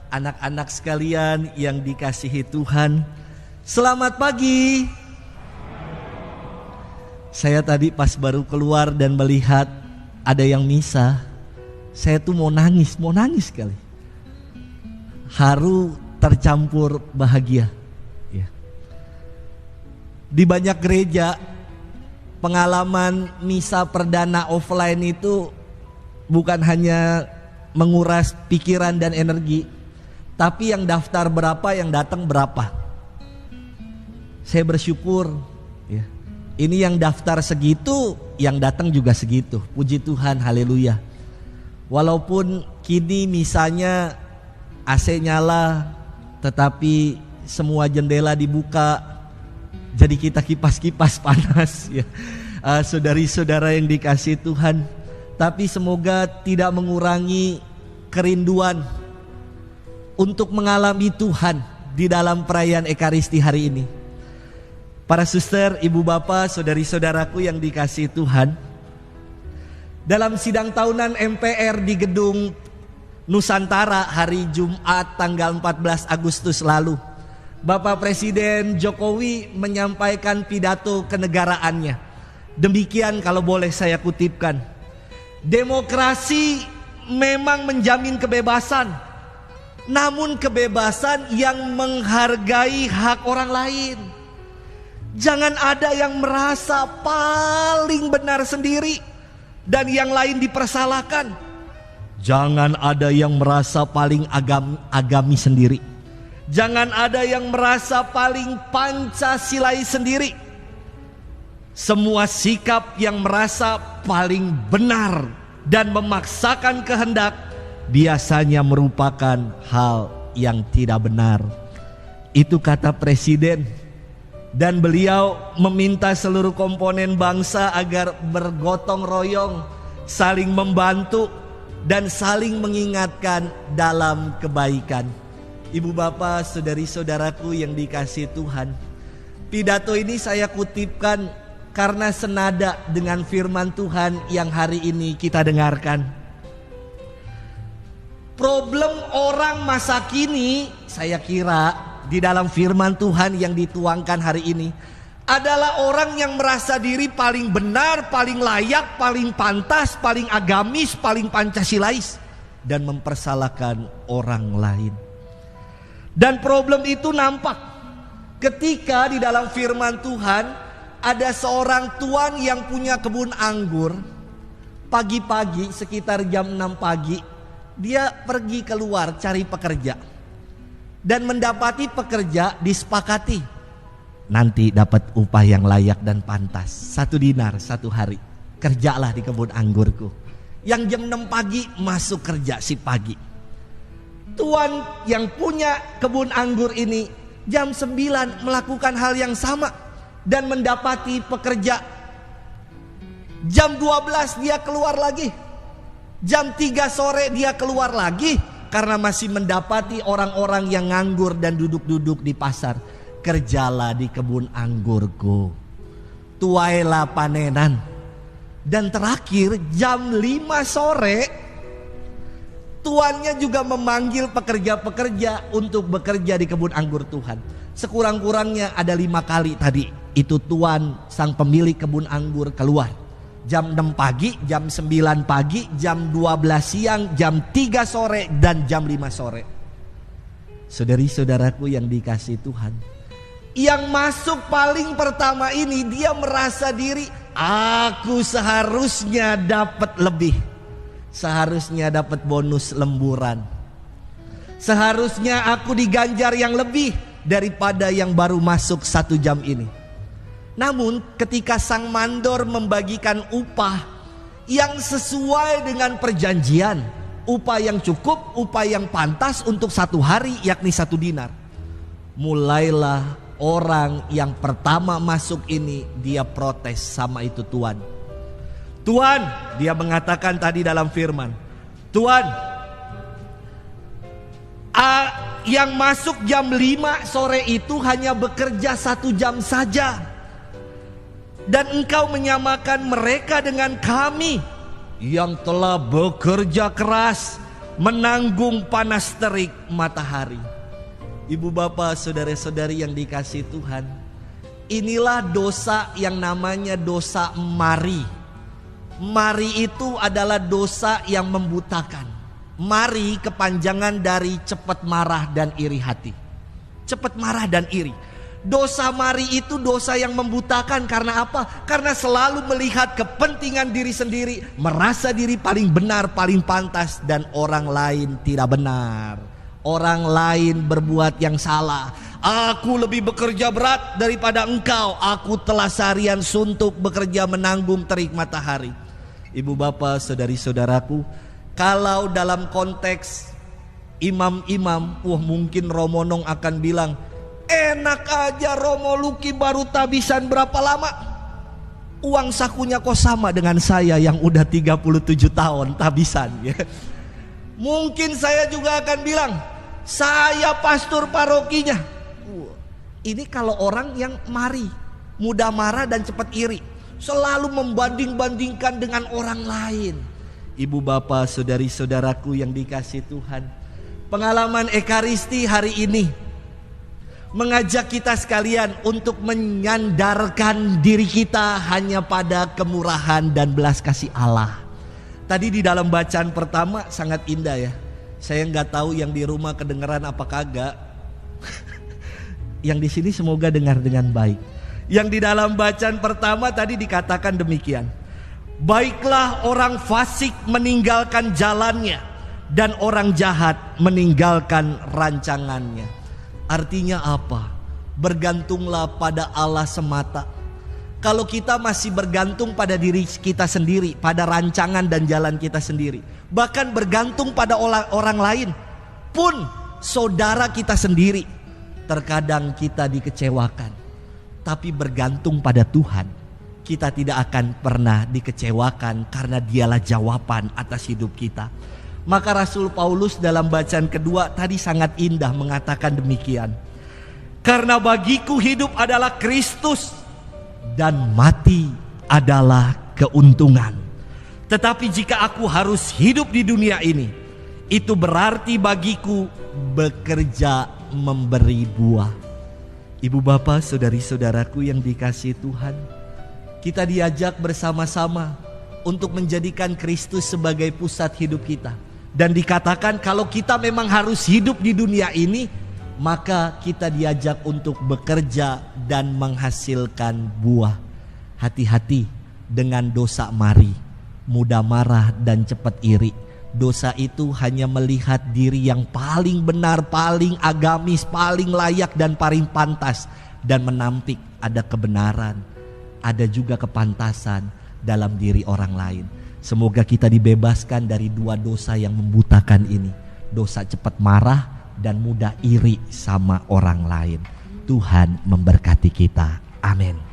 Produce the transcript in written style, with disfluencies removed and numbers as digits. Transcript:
anak-anak sekalian yang dikasihi Tuhan, selamat pagi. Saya tadi pas baru keluar dan melihat ada yang misa, saya tuh mau nangis sekali. Haru tercampur bahagia. Ya. Di banyak gereja, pengalaman misa perdana offline itu bukan hanya menguras pikiran dan energi, tapi yang daftar berapa, yang datang berapa. Saya bersyukur, ya. Ini yang daftar segitu, yang datang juga segitu. Puji Tuhan, haleluya. Walaupun kini misalnya AC nyala, tetapi semua jendela dibuka, jadi kita kipas-kipas panas, ya. Saudari-saudara yang dikasihi Tuhan, tapi semoga tidak mengurangi kerinduan untuk mengalami Tuhan di dalam perayaan Ekaristi hari ini. Para suster, ibu bapak, saudari-saudaraku yang dikasihi Tuhan, dalam sidang tahunan MPR di gedung Nusantara hari Jumat tanggal 14 Agustus lalu, Bapak Presiden Jokowi menyampaikan pidato kenegaraannya. Demikian kalau boleh saya kutipkan. Demokrasi memang menjamin kebebasan, namun kebebasan yang menghargai hak orang lain. Jangan ada yang merasa paling benar sendiri dan yang lain dipersalahkan. Jangan ada yang merasa paling agami sendiri. Jangan ada yang merasa paling Pancasilai sendiri. Semua sikap yang merasa paling benar dan memaksakan kehendak biasanya merupakan hal yang tidak benar. Itu kata Presiden. Dan beliau meminta seluruh komponen bangsa agar bergotong royong, saling membantu dan saling mengingatkan dalam kebaikan. Ibu bapak, saudari-saudaraku yang dikasihi Tuhan, pidato ini saya kutipkan karena senada dengan firman Tuhan yang hari ini kita dengarkan. Problem orang masa kini, saya kira di dalam firman Tuhan yang dituangkan hari ini adalah orang yang merasa diri paling benar, paling layak, paling pantas, paling agamis, paling Pancasilais, dan mempersalahkan orang lain. Dan problem itu nampak ketika di dalam firman Tuhan ada seorang tuan yang punya kebun anggur. Pagi-pagi sekitar jam 6 pagi dia pergi keluar cari pekerja. Dan mendapati pekerja disepakati, nanti dapat upah yang layak dan pantas, 1 dinar 1 hari. Kerjalah di kebun anggurku. Yang jam 6 pagi masuk kerja si pagi. Tuan yang punya kebun anggur ini jam 9 melakukan hal yang sama dan mendapati pekerja. Jam 12 dia keluar lagi. Jam 3 sore dia keluar lagi. Karena masih mendapati orang-orang yang nganggur dan duduk-duduk di pasar. Kerjalah di kebun anggurku, tuailah panenan. Dan terakhir jam 5 sore tuannya juga memanggil pekerja-pekerja untuk bekerja di kebun anggur Tuhan. Sekurang-kurangnya ada 5 kali tadi itu tuan sang pemilik kebun anggur keluar. Jam 6 pagi, jam 9 pagi, jam 12 siang, jam 3 sore, dan jam 5 sore. Saudari-saudaraku yang dikasihi Tuhan, yang masuk paling pertama ini dia merasa diri, aku seharusnya dapat lebih. Seharusnya dapat bonus lemburan. Seharusnya aku diganjar yang lebih daripada yang baru masuk 1 jam ini. Namun ketika sang mandor membagikan upah yang sesuai dengan perjanjian, upah yang cukup, upah yang pantas untuk 1 hari yakni 1 dinar, mulailah orang yang pertama masuk ini dia protes sama itu tuan. Tuan, dia mengatakan tadi dalam firman, Tuan, yang masuk jam 5 sore itu hanya bekerja 1 jam saja. Dan engkau menyamakan mereka dengan kami yang telah bekerja keras, menanggung panas terik matahari. Ibu bapak, saudara-saudari yang dikasihi Tuhan, inilah dosa yang namanya dosa mari. Mari itu adalah dosa yang membutakan. Mari kepanjangan dari cepat marah dan iri hati. Cepat marah dan iri. Dosa mari itu dosa yang membutakan. Karena apa? Karena selalu melihat kepentingan diri sendiri, merasa diri paling benar, paling pantas, dan orang lain tidak benar. Orang lain berbuat yang salah. Aku lebih bekerja berat daripada engkau. Aku telah seharian suntuk bekerja menanggung terik matahari. Ibu bapak, saudari-saudaraku, kalau dalam konteks imam-imam, mungkin Romonong akan bilang, enak aja Romo Luki baru tabisan berapa lama? Uang sakunya kok sama dengan saya yang udah 37 tahun tabisan ya. Mungkin saya juga akan bilang, saya pastor parokinya. Ini kalau orang yang mari, mudah marah dan cepat iri, selalu membanding-bandingkan dengan orang lain. Ibu bapak, saudari-saudaraku yang dikasihi Tuhan, pengalaman Ekaristi hari ini mengajak kita sekalian untuk menyandarkan diri kita hanya pada kemurahan dan belas kasih Allah. Tadi di dalam bacaan pertama sangat indah ya. Saya nggak tahu yang di rumah kedengeran apa kagak. Yang di sini semoga dengar dengan baik. Yang di dalam bacaan pertama tadi dikatakan demikian. Baiklah orang fasik meninggalkan jalannya, dan orang jahat meninggalkan rancangannya. Artinya apa? Bergantunglah pada Allah semata. Kalau kita masih bergantung pada diri kita sendiri, pada rancangan dan jalan kita sendiri, bahkan bergantung pada orang lain pun, saudara kita sendiri, terkadang kita dikecewakan. Tapi bergantung pada Tuhan, kita tidak akan pernah dikecewakan, karena dialah jawaban atas hidup kita. Maka Rasul Paulus dalam bacaan kedua tadi sangat indah mengatakan demikian. Karena bagiku hidup adalah Kristus, dan mati adalah keuntungan. Tetapi jika aku harus hidup di dunia ini, itu berarti bagiku bekerja memberi buah. Ibu bapak, saudari-saudaraku yang dikasihi Tuhan, kita diajak bersama-sama untuk menjadikan Kristus sebagai pusat hidup kita. Dan dikatakan kalau kita memang harus hidup di dunia ini, maka kita diajak untuk bekerja dan menghasilkan buah. Hati-hati dengan dosa mari, mudah marah dan cepat iri. Dosa itu hanya melihat diri yang paling benar, paling agamis, paling layak dan paling pantas, dan menampik ada kebenaran, ada juga kepantasan dalam diri orang lain. Semoga kita dibebaskan dari dua dosa yang membutakan ini. Dosa cepat marah dan mudah iri sama orang lain. Tuhan memberkati kita. Amin.